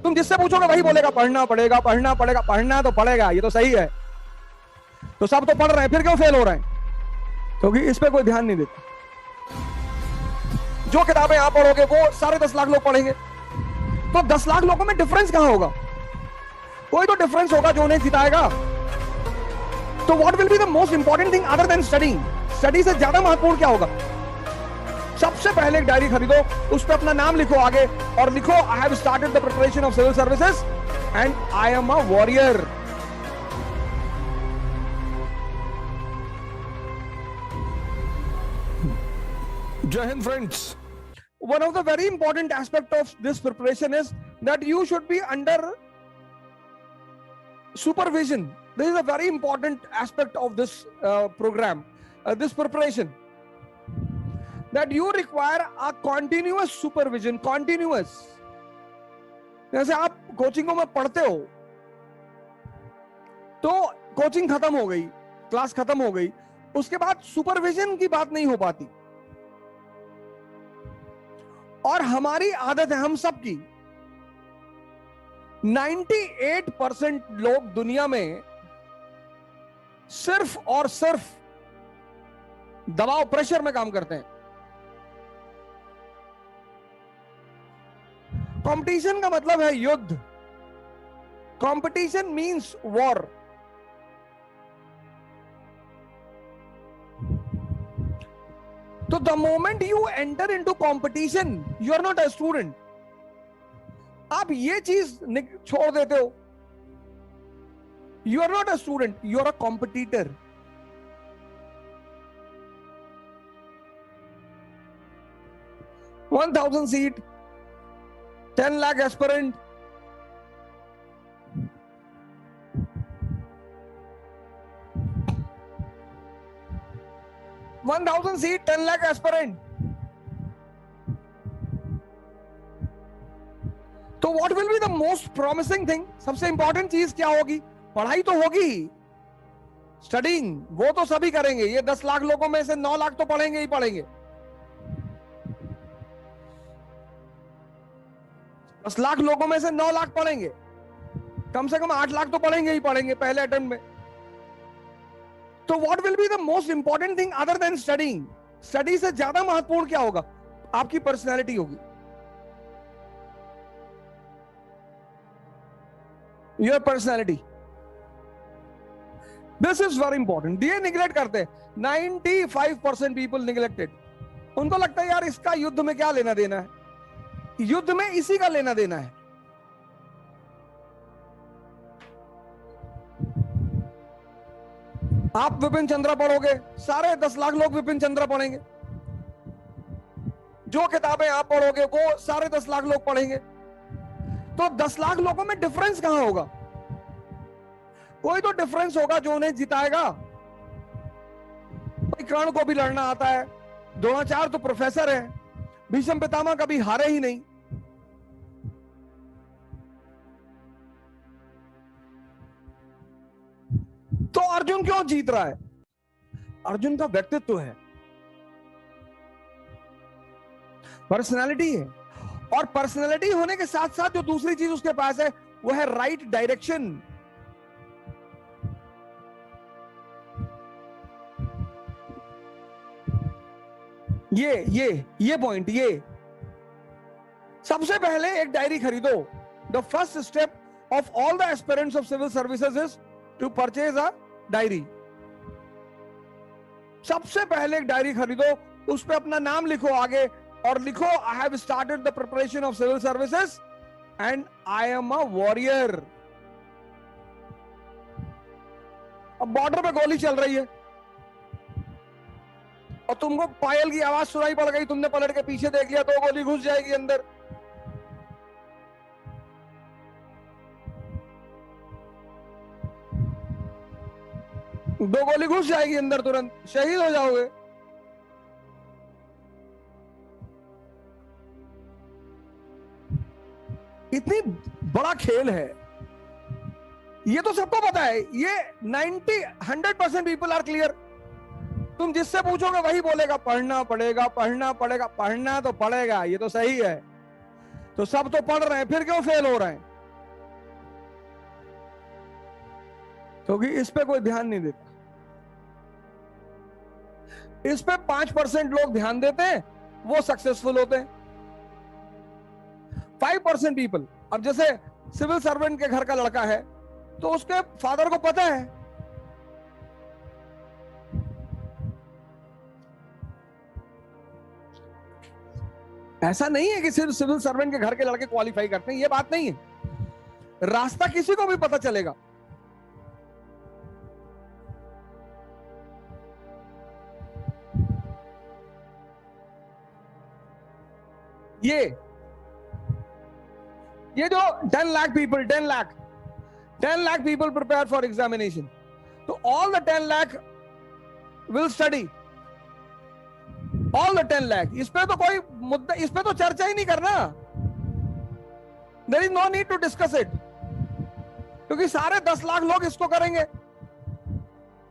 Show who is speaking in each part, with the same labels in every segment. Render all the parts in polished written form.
Speaker 1: तुम जिससे पूछोगे वही बोलेगा पढ़ना पड़ेगा, पढ़ना पड़ेगा, पढ़ना तो पड़ेगा, ये तो सही है। तो सब तो पढ़ रहे हैं, फिर क्यों फेल हो रहे हैं? क्योंकि इस पे कोई ध्यान नहीं देता। जो किताबें आप पढ़ोगे वो सारे 10 लाख लोग पढ़ेंगे, तो 10 लाख लोगों में डिफरेंस कहां होगा? कोई तो डिफरेंस होगा जो उन्हें जिताएगा। तो what will be the most important thing other than studying? Study से ज्यादा महत्वपूर्ण क्या होगा? सबसे पहले एक डायरी खरीदो, उस पर अपना नाम लिखो आगे और लिखो I have started the preparation of civil services and I am a warrior. Jai Hind, friends. One of the very important aspect of this preparation is that you should be under supervision. This is a very important aspect of this program, this preparation. That you require a continuous supervision, continuous. जैसे आप कोचिंगों में पढ़ते हो, तो coaching खत्म हो गई, class खत्म हो गई, उसके बाद सुपरविजन की बात नहीं हो पाती। और हमारी आदत है, हम सब की, 98% लोग दुनिया में सिर्फ और सिर्फ दबाव, प्रेशर में काम करते हैं। कंपटीशन का मतलब है युद्ध। Competition means war. तो the moment you enter into competition, you are not a student. आप ये चीज छोड़ देते हो, you are not a student, you are a competitor. One 1000 seat, 10 lakh aspirant, one 1000 seat, 10 lakh aspirant. तो what will be the most promising thing? सबसे important चीज क्या होगी? पढ़ाई तो होगी, स्टडिंग वो तो सभी करेंगे। ये 10 लाख लोगों में से 9 लाख तो पढ़ेंगे ही पढ़ेंगे। 10 लाख लोगों में से 9 लाख पढ़ेंगे, कम से कम 8 लाख तो पढ़ेंगे ही पढ़ेंगे पहले अटेम्प्ट में। तो what will be the most important thing other than studying? Study से ज्यादा महत्वपूर्ण क्या होगा? आपकी पर्सनैलिटी होगी, your personality. This is very important. ये निगलेक्ट करते हैं, 95% पीपल निगलेक्टेड। उनको लगता है यार इसका युद्ध में क्या लेना देना है, युद्ध में इसी का लेना देना है। आप विपिन चंद्रा पढ़ोगे, सारे 10 लाख लोग विपिन चंद्रा पढ़ेंगे। जो किताबें आप पढ़ोगे वो सारे 10 लाख लोग पढ़ेंगे। तो 10 लाख लोगों में डिफरेंस कहां होगा? कोई तो डिफरेंस होगा जो उन्हें जिताएगा। भाई कर्ण को भी लड़ना आता है, द्रोणाचार्य तो प्रोफेसर है, भीष्म पितामह कभी हारे ही नहीं। तो अर्जुन क्यों जीत रहा है? अर्जुन का व्यक्तित्व है, पर्सनालिटी है। और पर्सनालिटी होने के साथ साथ जो दूसरी चीज उसके पास है वो है राइट डायरेक्शन। ये पॉइंट, ये सबसे पहले एक डायरी खरीदो। The first step of all the aspirants of civil services is to purchase a diary. सबसे पहले एक डायरी खरीदो, उस पे अपना नाम लिखो आगे और लिखो I have started the preparation of civil services and I am a warrior. अब बॉर्डर पे गोली चल रही है और तुमको पायल की आवाज सुनाई पड़ गई, तुमने पलट के पीछे देख लिया तो गोली घुस जाएगी अंदर। दो गोली घुस जाएगी अंदर, तुरंत शहीद हो जाओगे। इतनी बड़ा खेल है, ये तो सबको पता है। ये 100% पीपल आर क्लियर। तुम जिससे पूछोगे वही बोलेगा पढ़ना पड़ेगा, पढ़ना पड़ेगा, पढ़ना तो पड़ेगा, ये तो सही है। तो सब तो पढ़ रहे हैं, फिर क्यों फेल हो रहे हैं? क्योंकि इस पे कोई ध्यान नहीं देता। इस पे 5% लोग ध्यान देते हैं, वो सक्सेसफुल होते हैं। 5% पीपल, अब जैसे सिविल सर्वेंट के घर का लड़का है तो उसके फादर को पता है, ऐसा नहीं है कि सिर्फ सिविल सर्वेंट के घर के लड़के क्वालिफाई करते हैं, ये बात नहीं है। रास्ता किसी को भी पता चलेगा। ये जो 10 lakh people 10 lakh people prepare for examination, तो all the 10 lakh will study, all the 10 lakh. इस पे तो कोई मुद्दा, इस पे तो चर्चा ही नहीं करना। There is no need to discuss it, क्योंकि सारे 10 लाख लोग इसको करेंगे।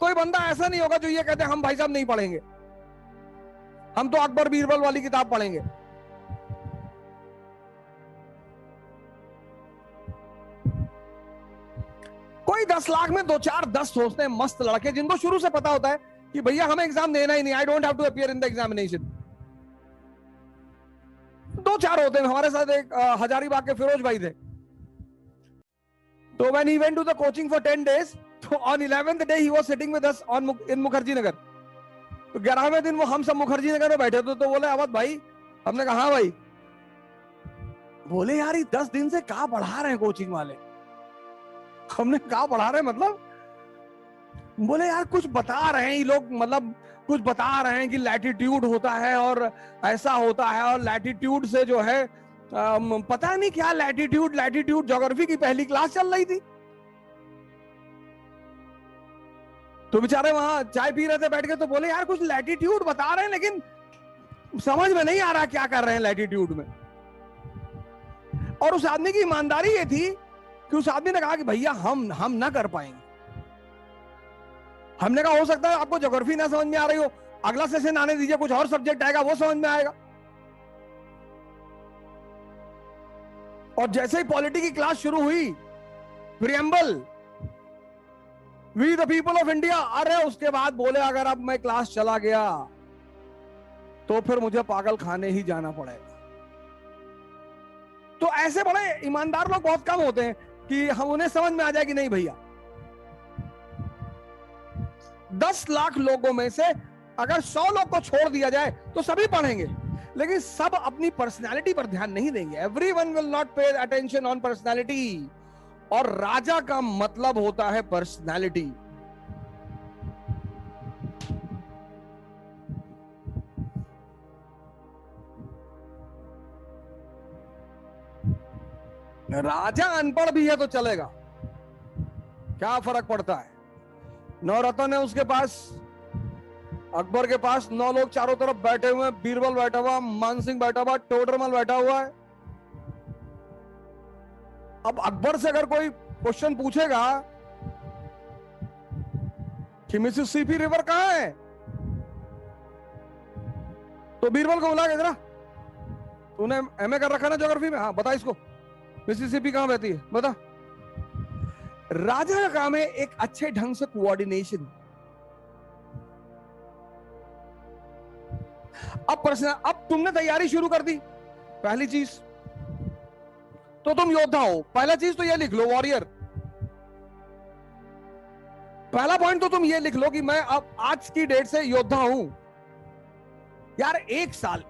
Speaker 1: कोई बंदा ऐसा नहीं होगा जो ये कहते हम भाई साहब नहीं पढ़ेंगे, हम तो अकबर बीरबल वाली किताब पढ़ेंगे। कोई 10 लाख में 2-4-10 सोचते हैं मस्त लड़के, जिनको शुरू से पता होता है कि भैया हमें एग्जाम देना ही नहीं, I don't have to appear in the examination. 2-4 होते हैं। हमारे साथ एक हजारीबाग के फिरोज भाई थे, तो when he went to the coaching for 10 days, तो on 11th day he was sitting with us on in Mukherjee Nagar. तो 11वें दिन वो हम सब मुखर्जी नगर में बैठे थे, तो बोले अवध भाई, हमने कहा हाँ भाई। बोले यार ये 10 दिन से क्या पढ़ा रहे हैं कोचिंग वाले। हमने कहा पढ़ा रहे मतलब? बोले यार कुछ बता रहे हैं ये लोग, मतलब कुछ बता रहे हैं कि लैटिट्यूड होता है और ऐसा होता है, और लैटिट्यूड से जो है पता नहीं क्या लैटिट्यूड ज्योग्राफी की पहली क्लास चल रही थी। तो बेचारे वहां चाय पी रहे थे बैठ के, तो बोले यार कुछ लैटिट्यूड बता रहे हैं लेकिन समझ में नहीं आ रहा क्या कर रहे हैं लैटिट्यूड में। और उस आदमी की ईमानदारी ये थी कि उस आदमी ने कहा कि भैया हम ना कर पाएंगे। हमने कहा हो सकता है आपको ज्योग्राफी ना समझ में आ रही हो, अगला सेशन आने दीजिए, कुछ और सब्जेक्ट आएगा वो समझ में आएगा। और जैसे ही पॉलिटी की क्लास शुरू हुई, preamble, we the people of India, अरे उसके बाद बोले अगर अब मैं क्लास चला गया तो फिर मुझे पागल खाने ही जाना पड़ेगा। तो ऐसे बड़े ईमानदार लोग बहुत कम होते हैं कि हम उन्हें समझ में आ जाए कि नहीं भैया। 10 लाख लोगों में से अगर 100 लोग को छोड़ दिया जाए तो सभी पढ़ेंगे, लेकिन सब अपनी पर्सनालिटी पर ध्यान नहीं देंगे। Everyone will not pay attention on personality, और राजा का मतलब होता है पर्सनालिटी। राजा अनपढ़ भी है तो चलेगा, क्या फर्क पड़ता है। नवरत्न है उसके पास, अकबर के पास 9 लोग चारों तरफ बैठे हुए हैं, बीरबल बैठा हुआ, मानसिंह बैठा हुआ, टोडरमल बैठा हुआ है। अब अकबर से अगर कोई क्वेश्चन पूछेगा कि मिसिसिपी रिवर कहां है, तो बीरबल को बुला के जरा, तूने एमए कर रखा ना ज्योग्राफी में, हाँ बता इसको मिसिसिपी कहां बहती है बता। राजा का काम है एक अच्छे ढंग से कोऑर्डिनेशन। अब तुमने तैयारी शुरू कर दी, पहली चीज तो तुम योद्धा हो। पहला चीज तो ये लिख लो, वॉरियर। पहला पॉइंट तो तुम ये लिख लो कि मैं अब आज की डेट से योद्धा हूं। यार 1 साल,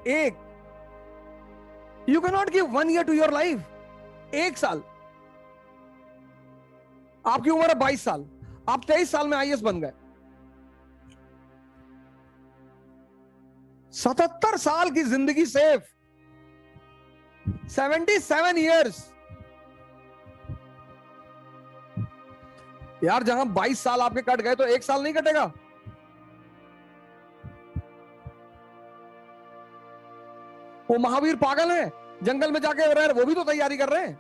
Speaker 1: you can not give 1 year to your life. 1 साल, आपकी उम्र है 22 साल, आप 23 साल में आईएएस बन गए। 77 साल की जिंदगी सेफ, 77 इयर्स। यार जहां 22 साल आपके कट गए तो 1 साल नहीं कटेगा। वो महावीर पागल है, जंगल में जाके रह, वो भी तो तैयारी कर रहे हैं।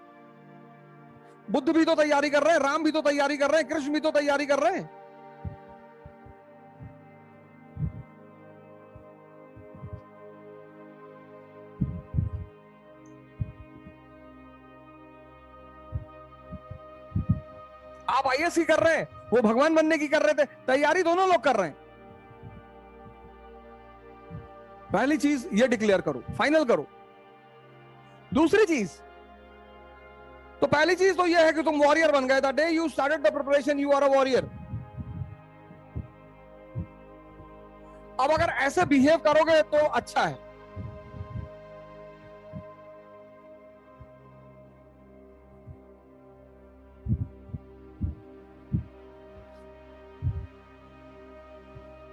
Speaker 1: बुद्ध भी तो तैयारी कर रहे हैं, राम भी तो तैयारी कर रहे हैं, कृष्ण भी तो तैयारी कर रहे हैं। आप आईएएस की कर रहे हैं, वो भगवान बनने की कर रहे थे, तैयारी दोनों लोग कर रहे हैं। पहली चीज ये डिक्लेयर करो, फाइनल करो। दूसरी चीज, तो पहली चीज तो ये है कि तुम वॉरियर बन गए। The day you started the preparation you are a warrior. अब अगर ऐसे बिहेव करोगे तो अच्छा है,